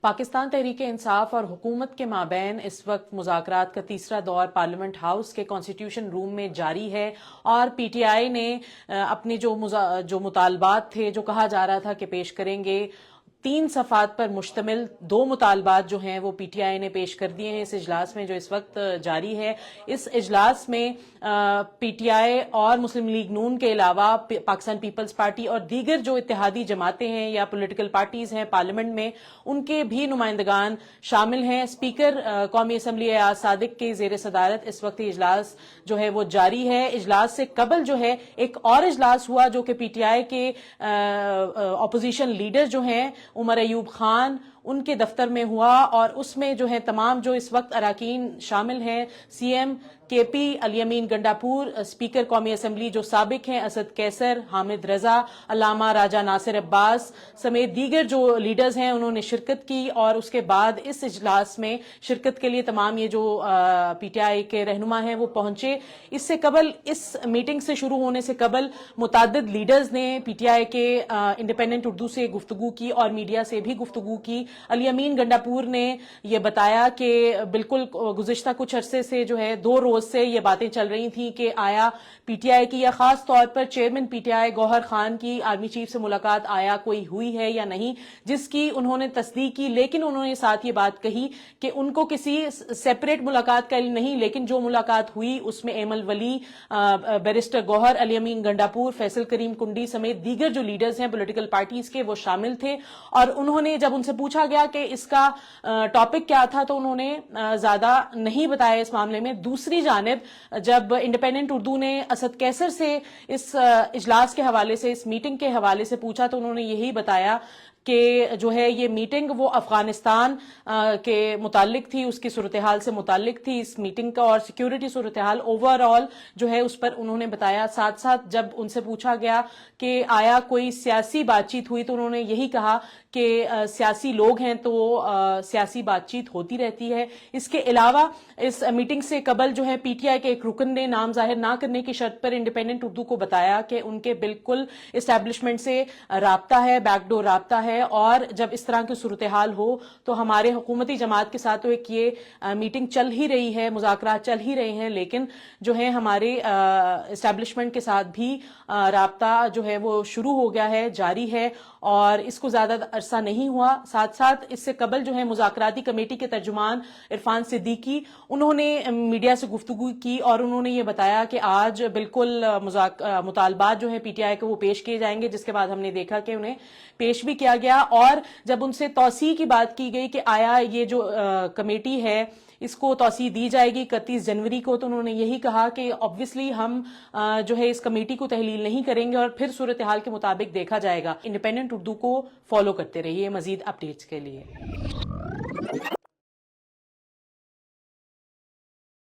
پاکستان تحریک انصاف اور حکومت کے مابین اس وقت مذاکرات کا تیسرا دور پارلیمنٹ ہاؤس کے کانسٹیٹیوشن روم میں جاری ہے، اور پی ٹی آئی نے اپنے جو مطالبات تھے، جو کہا جا رہا تھا کہ پیش کریں گے، 3 صفحات پر مشتمل 2 مطالبات جو ہیں وہ پی ٹی آئی نے پیش کر دیے ہیں اس اجلاس میں جو اس وقت جاری ہے۔ اس اجلاس میں پی ٹی آئی اور مسلم لیگ نون کے علاوہ پاکستان پیپلز پارٹی اور دیگر جو اتحادی جماعتیں ہیں یا پولیٹیکل پارٹیز ہیں پارلیمنٹ میں، ان کے بھی نمائندگان شامل ہیں۔ اسپیکر قومی اسمبلی ایاز صادق کے زیر صدارت اس وقت اجلاس جو ہے وہ جاری ہے۔ اجلاس سے قبل جو ہے ایک اور اجلاس ہوا جو کہ پی ٹی آئی کے اپوزیشن لیڈر جو ہیں عمر ایوب خان، ان کے دفتر میں ہوا، اور اس میں جو ہے تمام جو اس وقت اراکین شامل ہیں، سی ایم کے پی الیمین گنڈاپور، اسپیکر قومی اسمبلی جو سابق ہیں اسد کیسر، حامد رضا، علامہ راجہ ناصر عباس سمیت دیگر جو لیڈرز ہیں، انہوں نے شرکت کی۔ اور اس کے بعد اس اجلاس میں شرکت کے لیے تمام یہ جو پی ٹی آئی کے رہنما ہیں وہ پہنچے۔ اس سے قبل، اس میٹنگ سے شروع ہونے سے قبل، متعدد لیڈرز نے پی ٹی آئی کے انڈیپینڈنٹ اردو سے گفتگو کی اور میڈیا سے بھی گفتگو کی۔ الیمین گنڈاپور نے یہ بتایا کہ بالکل گزشتہ کچھ عرصے سے جو ہے 2 روز سے یہ باتیں چل رہی تھیں کہ آیا پی ٹی آئی کی یا خاص طور پر چیئرمین پی ٹی آئی گوہر خان کی آرمی چیف سے ملاقات آیا کوئی ہوئی ہے یا نہیں، جس کی انہوں نے تصدیق کی، لیکن انہوں نے ساتھ یہ بات کہی کہ ان کو کسی سیپریٹ ملاقات کا علم نہیں، لیکن جو ملاقات ہوئی اس میں ایمل ولی، بیرسٹر گوہر، الیمین گنڈاپور، فیصل کریم کنڈی سمیت دیگر جو لیڈرز ہیں پولیٹیکل پارٹیز کے وہ شامل تھے۔ اور انہوں نے جب ان سے پوچھا گیا کہ اس کا ٹاپک کیا تھا تو انہوں نے زیادہ نہیں بتایا اس معاملے میں۔ دوسری جانب جب انڈیپینڈنٹ اردو نے اسد کیسر سے اس اجلاس کے حوالے سے، اس میٹنگ کے حوالے سے پوچھا تو انہوں نے یہی بتایا کہ جو ہے یہ میٹنگ وہ افغانستان کے متعلق تھی، اس کی صورتحال سے متعلق تھی اس میٹنگ کا، اور سیکیورٹی صورتحال اوور آل جو ہے اس پر انہوں نے بتایا۔ ساتھ ساتھ جب ان سے پوچھا گیا کہ آیا کوئی سیاسی بات چیت ہوئی تو انہوں نے یہی کہا کہ سیاسی لوگ ہیں تو سیاسی بات چیت ہوتی رہتی ہے۔ اس کے علاوہ اس میٹنگ سے قبل جو ہے پی ٹی آئی کے ایک رکن نے نام ظاہر نہ کرنے کی شرط پر انڈیپینڈنٹ اردو کو بتایا کہ ان کے بالکل اسٹیبلشمنٹ سے رابطہ ہے، بیک ڈور رابطہ ہے، اور جب اس طرح کی صورتحال ہو تو ہمارے حکومتی جماعت کے ساتھ تو ایک یہ میٹنگ چل ہی رہی ہے، مذاکرات چل ہی رہے ہیں، لیکن جو ہے ہمارے اسٹیبلشمنٹ کے ساتھ بھی رابطہ جو ہے وہ شروع ہو گیا ہے، جاری ہے، اور اس کو زیادہ عرصہ نہیں ہوا۔ ساتھ ساتھ اس سے قبل جو ہے مذاکراتی کمیٹی کے ترجمان عرفان صدیقی، انہوں نے میڈیا سے گفتگو کی اور انہوں نے یہ بتایا کہ آج بالکل مطالبات جو ہیں پی ٹی آئی کو وہ پیش کیے جائیں گے، جس کے بعد ہم نے دیکھا کہ انہیں پیش بھی کیا گیا۔ اور جب ان سے توسیع کی بات کی گئی کہ آیا یہ جو کمیٹی ہے اس کو توسیع دی جائے گی 31 جنوری کو، تو انہوں نے یہی کہا کہ obviously ہم جو ہے اس کمیٹی کو تحلیل نہیں کریں گے اور پھر صورتحال کے مطابق دیکھا جائے گا۔ انڈیپینڈنٹ اردو کو فالو کرتے رہیے مزید اپڈیٹس کے لیے۔